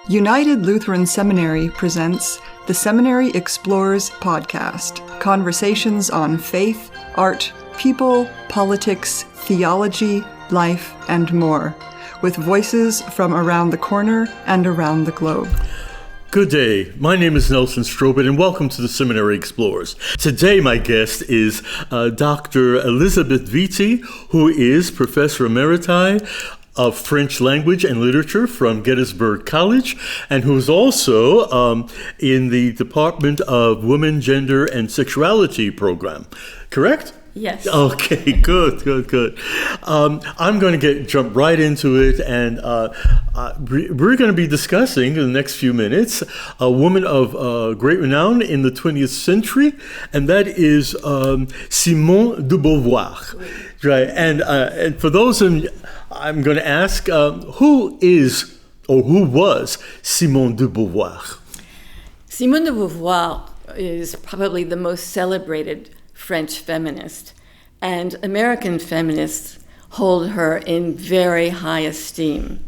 United Lutheran Seminary presents the Seminary Explores podcast, conversations on faith, art, people, politics, theology, life, and more, with voices from around the corner and around the globe. Good day. My name is Nelson Strobit, and welcome to the Seminary Explores. Today, my guest is Dr. Elizabeth Vitti, who is Professor Emeriti of French Language and Literature from Gettysburg College, and who's also in the Department of Women, Gender, and Sexuality program. Correct? Yes. Okay, good. I'm going to jump right into it, and we're going to be discussing in the next few minutes a woman of great renown in the 20th century, and that is Simone de Beauvoir. Right, and for those I'm going to ask, who is or who was Simone de Beauvoir? Simone de Beauvoir is probably the most celebrated French feminist, and American feminists hold her in very high esteem.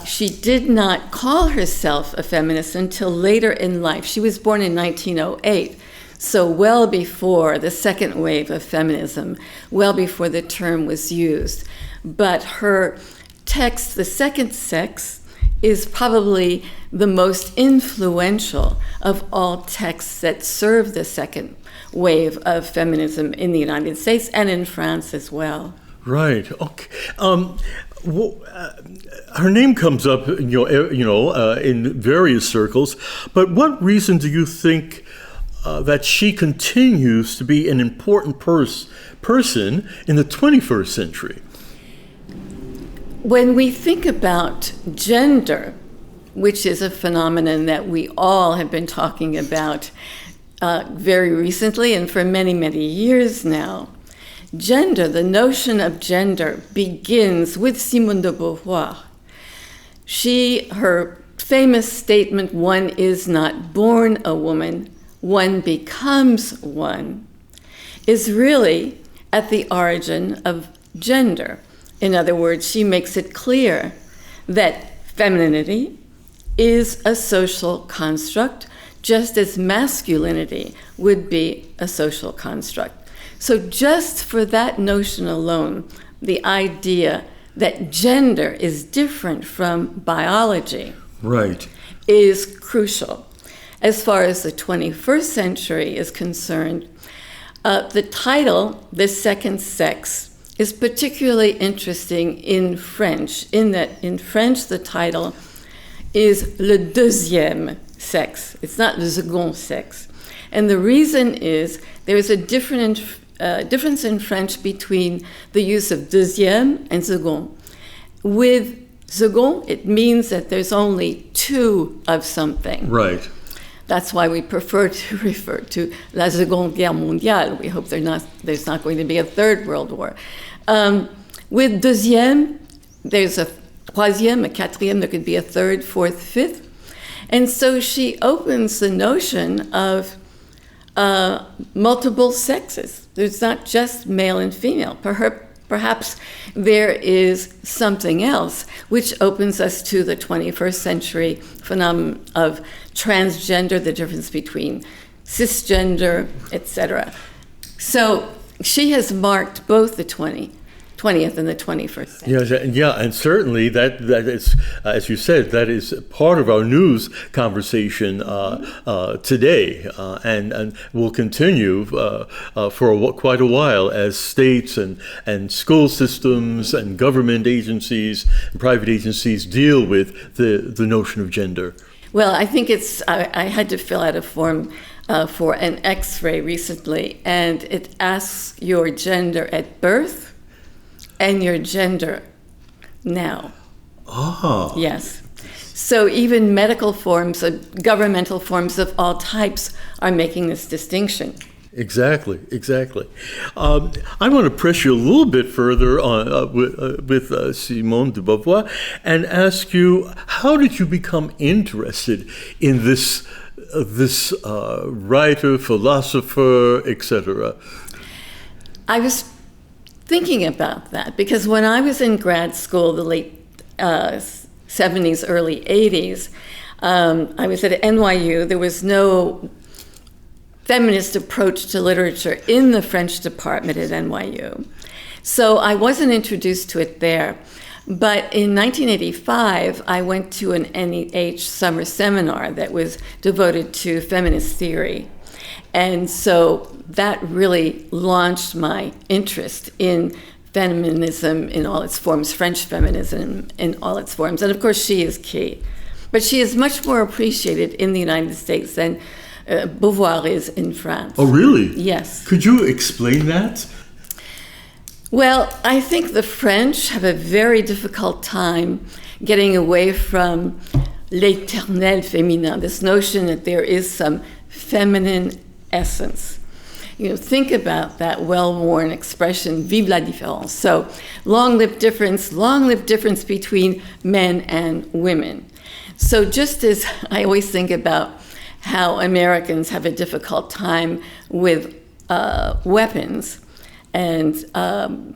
She did not call herself a feminist until later in life. She was born in 1908, so well before the second wave of feminism, well before the term was used. But her text, The Second Sex, is probably the most influential of all texts that serve the second wave of feminism in the United States and in France as well. Right. Okay. Her name comes up, in various circles. But what reason do you think that she continues to be an important person in the 21st century? When we think about gender, which is a phenomenon that we all have been talking about very recently and for many, many years now, gender, the notion of gender, begins with Simone de Beauvoir. Her famous statement, "One is not born a woman, one becomes one," is really at the origin of gender. In other words, she makes it clear that femininity is a social construct, just as masculinity would be a social construct. So just for that notion alone, the idea that gender is different from biology, right, is crucial. As far as the 21st century is concerned, the title, The Second Sex, is particularly interesting in French, in that in French the title is Le Deuxième Sexe. It's not Le Second Sexe. And the reason is there is a difference in French between the use of deuxième and second. With second, it means that there's only two of something. Right. That's why we prefer to refer to La Seconde Guerre mondiale. We hope there's not going to be a third world war. With deuxième, there's a troisième, a quatrième, there could be a third, fourth, fifth. And so she opens the notion of multiple sexes. There's not just male and female. Perhaps there is something else which opens us to the 21st century phenomenon of transgender, the difference between cisgender, etc. So she has marked both the 20th and the 21st century. Yeah, and certainly that is, as you said, that is part of our news conversation today, and will continue for quite a while as states and school systems and government agencies and private agencies deal with the notion of gender. Well, I think I had to fill out a form for an X-ray recently, and it asks your gender at birth and your gender now. Oh. Yes. So even medical forms, governmental forms of all types are making this distinction. Exactly. I want to press you a little bit further on with Simone de Beauvoir and ask you, how did you become interested in this writer, philosopher, etc.? I was thinking about that because when I was in grad school, the late 70s, early 80s, I was at NYU. There was no feminist approach to literature in the French department at NYU. So I wasn't introduced to it there. But in 1985, I went to an NEH summer seminar that was devoted to feminist theory. And so that really launched my interest in feminism in all its forms, French feminism in all its forms. And of course, she is key. But she is much more appreciated in the United States than Beauvoir is in France. Oh, really? Yes. Could you explain that? Well, I think the French have a very difficult time getting away from l'éternel féminin, this notion that there is some feminine essence. You know, think about that well-worn expression, vive la différence. So, long live difference between men and women. So just as I always think about how Americans have a difficult time with weapons and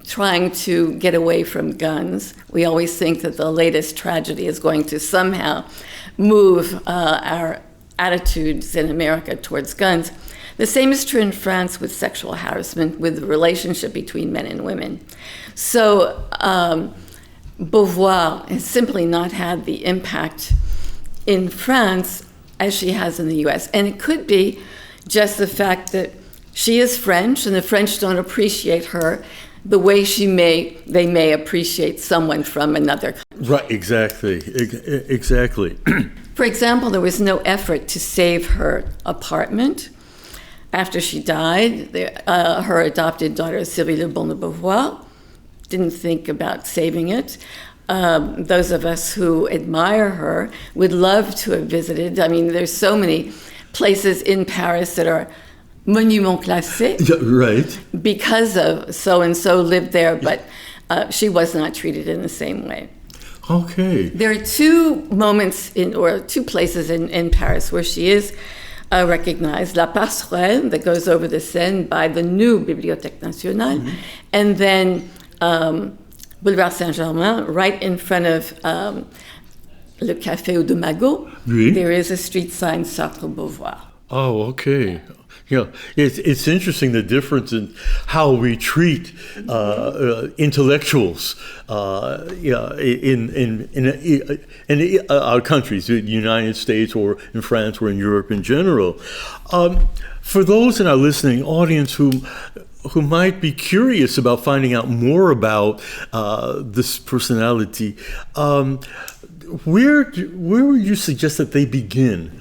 trying to get away from guns, we always think that the latest tragedy is going to somehow move our attitudes in America towards guns. The same is true in France with sexual harassment, with the relationship between men and women. So Beauvoir has simply not had the impact in France as she has in the US. And it could be just the fact that she is French and the French don't appreciate her the way they may appreciate someone from another country. Right, exactly. For example, there was no effort to save her apartment. After she died, her adopted daughter, Sylvie Le Bon de Beauvoir, didn't think about saving it. Those of us who admire her would love to have visited. I mean, there's so many places in Paris that are monuments classés. Yeah, right. Because of so-and-so lived there, but she was not treated in the same way. Okay. There are two places in Paris where she is recognized. La Passerelle, that goes over the Seine by the new Bibliothèque Nationale, and then Boulevard Saint-Germain, right in front of Le Café aux Deux Magots, there is a street sign, Sartre Beauvoir. Oh, okay. Yeah, it's interesting the difference in how we treat intellectuals in our countries, the United States or in France or in Europe in general. For those in our listening audience who might be curious about finding out more about this personality, where would you suggest that they begin?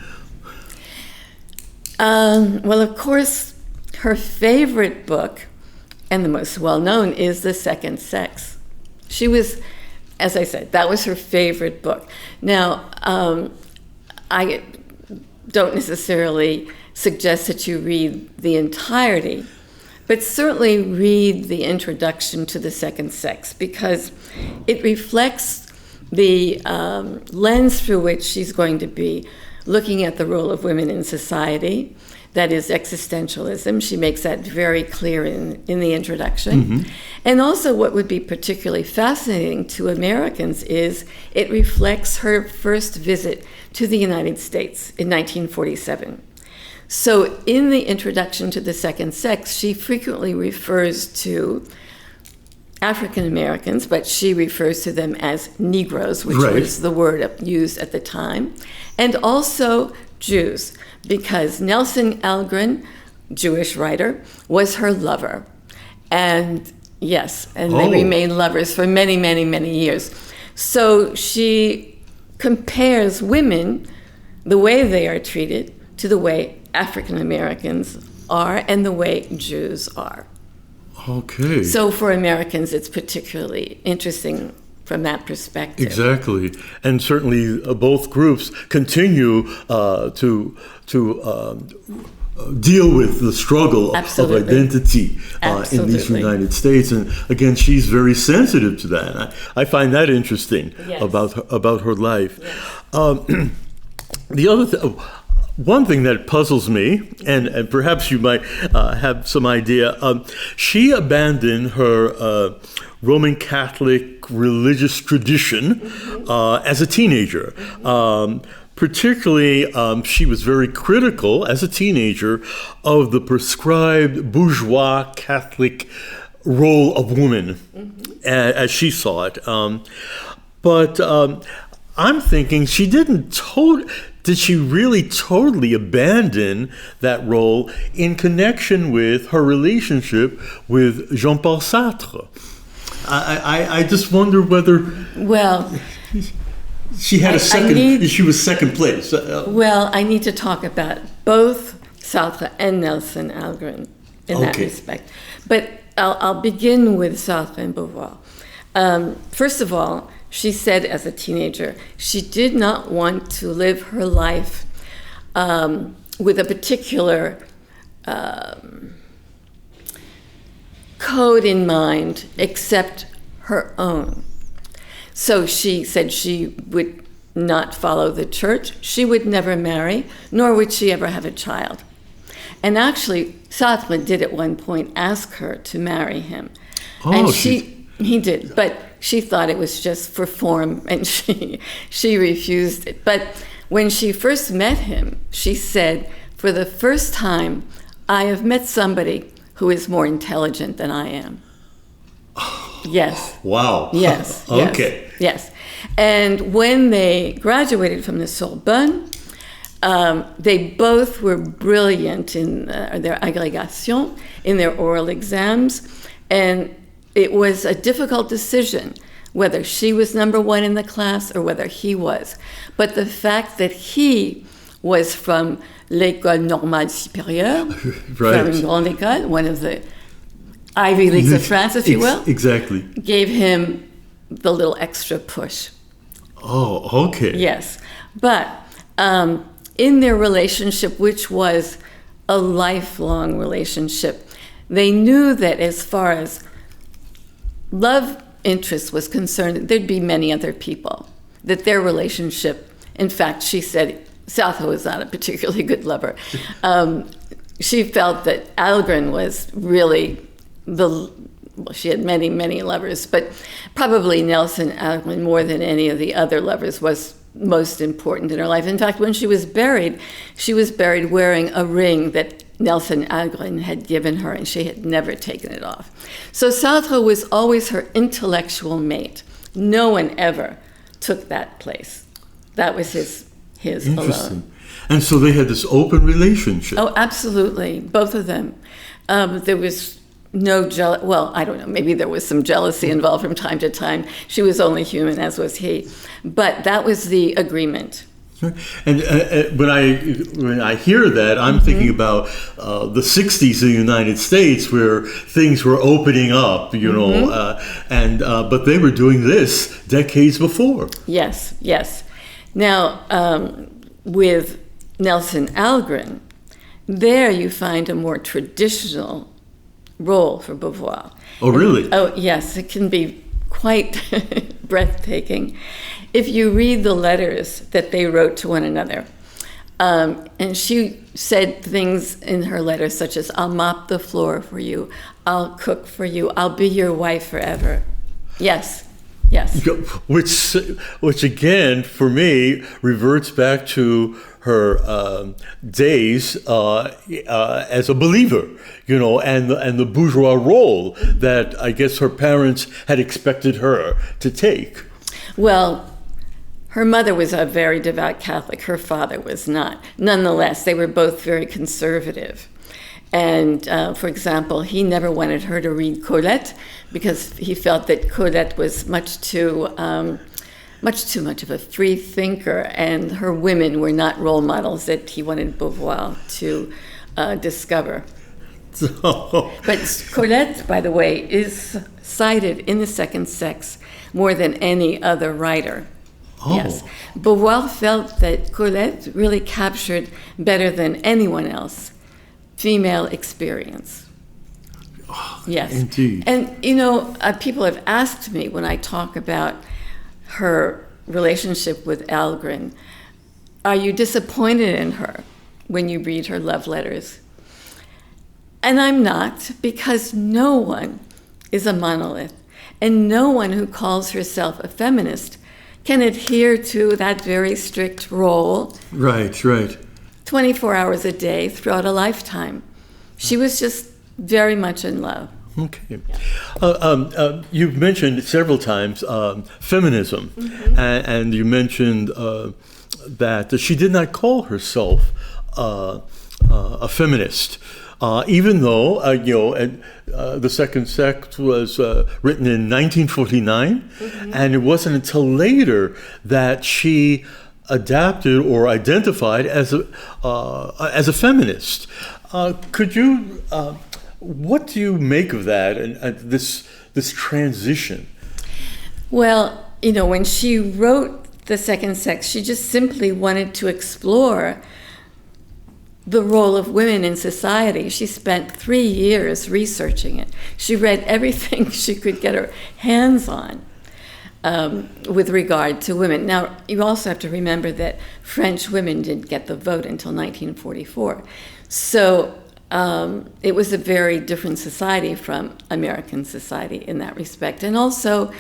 Well, of course, her favorite book, and the most well-known, is The Second Sex. She was, as I said, that was her favorite book. Now, I don't necessarily suggest that you read the entirety, but certainly read the introduction to The Second Sex, because it reflects the lens through which she's going to be looking at the role of women in society. That is existentialism. She makes that very clear in the introduction. And also what would be particularly fascinating to Americans is it reflects her first visit to the United States in 1947. So in the introduction to The Second Sex, she frequently refers to African Americans, but she refers to them as Negroes, which was the word used at the time, and also Jews, because Nelson Algren, Jewish writer, was her lover. And yes, and they remained lovers for many, many, many years. So she compares women, the way they are treated, to the way African Americans are and the way Jews are. Okay. So for Americans, it's particularly interesting from that perspective. Exactly, and certainly both groups continue to deal with the struggle of identity in these United States, and again, she's very sensitive to that. I find that interesting about her life. Yes. The other thing. one thing that puzzles me, and perhaps you might have some idea, she abandoned her Roman Catholic religious tradition as a teenager. Particularly, she was very critical as a teenager of the prescribed bourgeois Catholic role of woman, as she saw it. But I'm thinking did she really totally abandon that role in connection with her relationship with Jean-Paul Sartre? I just wonder whether... Well... She had she was second place. Well, I need to talk about both Sartre and Nelson Algren in that respect. But I'll begin with Sartre and Beauvoir. First of all, she said as a teenager, she did not want to live her life with a particular code in mind except her own. So she said she would not follow the church, she would never marry, nor would she ever have a child. And actually, Sartre did at one point ask her to marry him. And he did, but she thought it was just for form, and she refused it. But when she first met him, she said, for the first time, I have met somebody who is more intelligent than I am. Yes. Wow. Yes. Okay. Yes. And when they graduated from the Sorbonne, they both were brilliant in their agrégation, in their oral exams, and it was a difficult decision whether she was number one in the class or whether he was. But the fact that he was from l'École Normale Supérieure, from une grande école, one of the Ivy Leagues of France, if you will. Exactly. Gave him the little extra push. Oh, okay. Yes. But in their relationship, which was a lifelong relationship, they knew that as far as love interest was concerned, there'd be many other people. That their relationship, in fact, she said, Sartre was not a particularly good lover. She felt that Algren was really she had many, many lovers, but probably Nelson Algren, more than any of the other lovers, was most important in her life. In fact, when she was buried wearing a ring that Nelson Algren had given her, and she had never taken it off. So Sartre was always her intellectual mate. No one ever took that place. That was his alone. And so they had this open relationship. Oh, absolutely, both of them. There was no well, I don't know, maybe there was some jealousy involved from time to time. She was only human, as was he. But that was the agreement. And when I hear that, I'm thinking about the 60s in the United States, where things were opening up, you know, but they were doing this decades before. Yes, yes. Now, with Nelson Algren, there you find a more traditional role for Beauvoir. Oh, really? Oh, yes. It can be quite breathtaking. If you read the letters that they wrote to one another, and she said things in her letters such as, I'll mop the floor for you, I'll cook for you, I'll be your wife forever. Yes, yes. Which again, for me, reverts back to her days as a believer, you know, and the bourgeois role that I guess her parents had expected her to take. Well, her mother was a very devout Catholic. Her father was not. Nonetheless, they were both very conservative. And, for example, he never wanted her to read Colette because he felt that Colette was much too much of a free thinker, and her women were not role models that he wanted Beauvoir to discover. But Colette, by the way, is cited in The Second Sex more than any other writer. Oh. Yes. Beauvoir felt that Colette really captured better than anyone else female experience. Oh, yes. Indeed. And, you know, people have asked me when I talk about her relationship with Algren, are you disappointed in her? when you read her love letters. And I'm not, because no one is a monolith, and no one who calls herself a feminist can adhere to that very strict role. Right. 24 hours a day throughout a lifetime. She was just very much in love. Okay. You've mentioned several times feminism, and you mentioned that she did not call herself a feminist, even though The Second Sex was written in 1949, and it wasn't until later that she adapted or identified as a feminist. Could you? What do you make of that and this transition? Well, when she wrote The Second Sex, she just simply wanted to explore the role of women in society. She spent 3 years researching it. She read everything she could get her hands on with regard to women. Now, you also have to remember that French women didn't get the vote until 1944. So it was a very different society from American society in that respect. And also,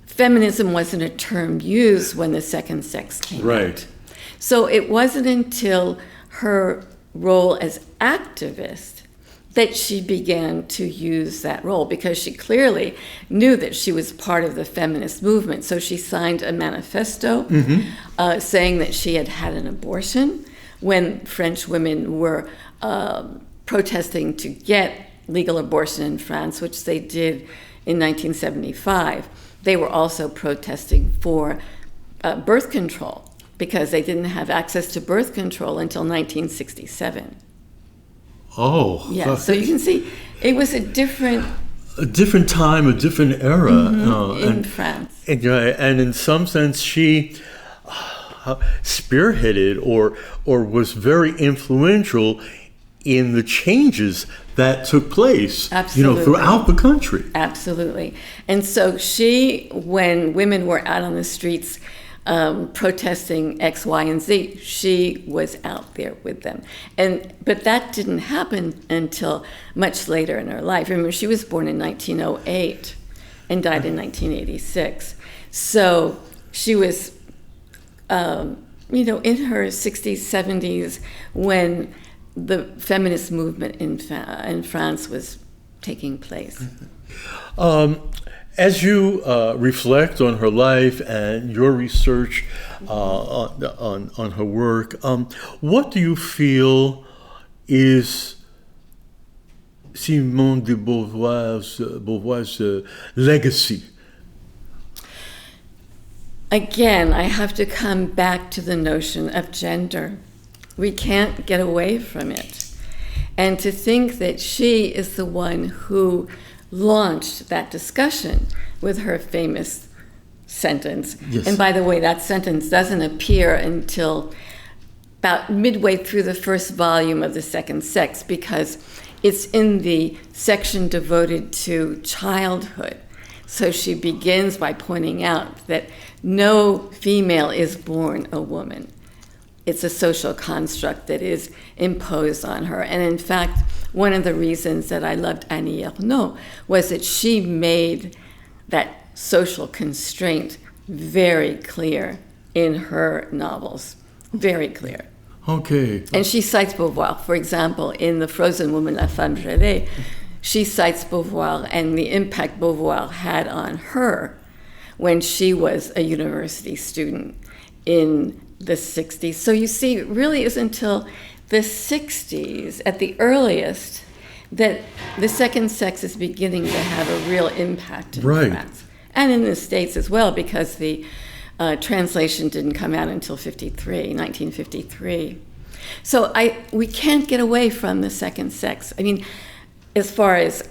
feminism wasn't a term used when The Second Sex came out. So it wasn't until her role as activist that she began to use that role, because she clearly knew that she was part of the feminist movement. So she signed a manifesto saying that she had had an abortion when French women were protesting to get legal abortion in France, which they did in 1975. They were also protesting for birth control, because they didn't have access to birth control until 1967. Oh. Yeah, so you can see it was a different time, a different era. In France. And in some sense, she spearheaded or was very influential in the changes that took place, throughout the country. Absolutely. And so when women were out on the streets protesting X, Y, and Z, she was out there with them. But that didn't happen until much later in her life. Remember, she was born in 1908 and died in 1986. So she was, in her 60s, 70s, when the feminist movement in France was taking place. As you reflect on her life and your research on her work, what do you feel is Simone de Beauvoir's legacy? Again, I have to come back to the notion of gender. We can't get away from it. And to think that she is the one who launched that discussion with her famous sentence. Yes. And by the way, that sentence doesn't appear until about midway through the first volume of The Second Sex, because it's in the section devoted to childhood. So she begins by pointing out that no female is born a woman. It's a social construct that is imposed on her. And in fact, one of the reasons that I loved Annie Ernaux was that she made that social constraint very clear in her novels. Very clear. Okay. And she cites Beauvoir. For example, in The Frozen Woman, La Femme Gelée, she cites Beauvoir and the impact Beauvoir had on her when she was a university student in the 60s. So you see, it really is until the 60s, at the earliest, that The Second Sex is beginning to have a real impact in France. And in the States as well, because the translation didn't come out until 1953. So we can't get away from The Second Sex. I mean, as far as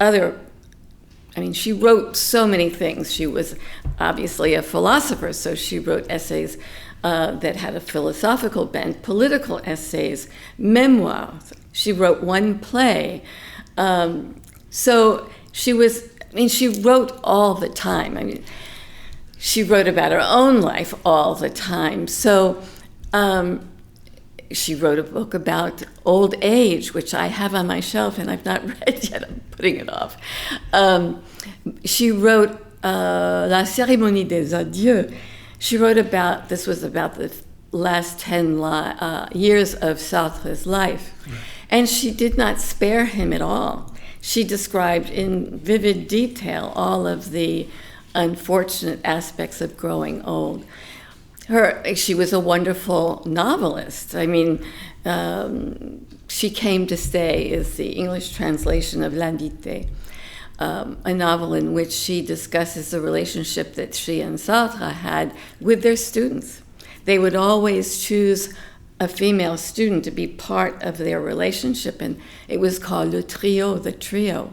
she wrote so many things. She was obviously a philosopher, so she wrote essays that had a philosophical bent, political essays, memoirs. She wrote one play. So she wrote all the time. She wrote about her own life all the time. So She wrote a book about old age, which I have on my shelf and I've not read yet. I'm putting it off. She wrote La Cérémonie des Adieux. She wrote about, this was about the last 10 years of Sartre's life. And she did not spare him at all. She described in vivid detail all of the unfortunate aspects of growing old. She was a wonderful novelist. I mean, She Came to Stay is the English translation of L'Invité, a novel in which she discusses the relationship that she and Sartre had with their students. They would always choose a female student to be part of their relationship, and it was called Le Trio, the trio.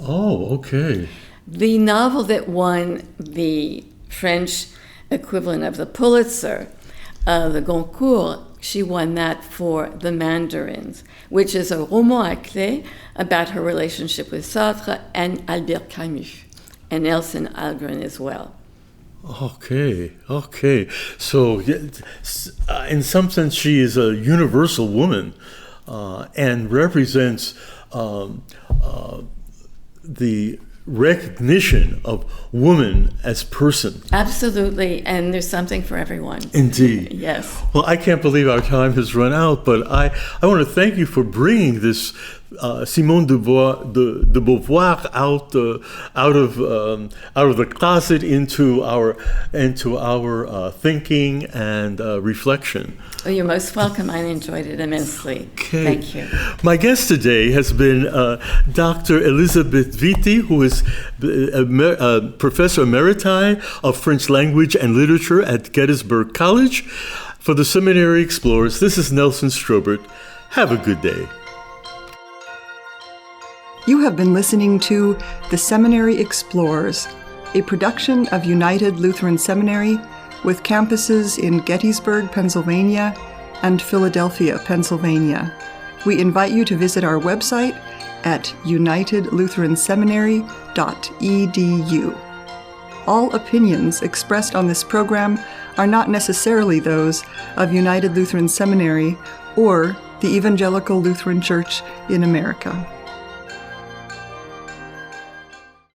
Oh, okay. The novel that won the French equivalent of the Pulitzer, the Goncourt, she won that for The Mandarins, which is a roman à clé about her relationship with Sartre and Albert Camus, and Nelson Algren as well. Okay. So, in some sense, she is a universal woman and represents the recognition of woman as person. Absolutely, and there's something for everyone. Indeed. Yes. Well, I can't believe our time has run out, but I want to thank you for bringing this Simone de Beauvoir out of the closet into our thinking and reflection. Oh, you're most welcome. I enjoyed it immensely. Okay. Thank you. My guest today has been Dr. Elizabeth Vitti, who is a Professor Emeriti of French Language and Literature at Gettysburg College. For the Seminary Explorers, this is Nelson Strobert. Have a good day. You have been listening to The Seminary Explorers, a production of United Lutheran Seminary with campuses in Gettysburg, Pennsylvania, and Philadelphia, Pennsylvania. We invite you to visit our website at unitedlutheranseminary.edu. All opinions expressed on this program are not necessarily those of United Lutheran Seminary or the Evangelical Lutheran Church in America.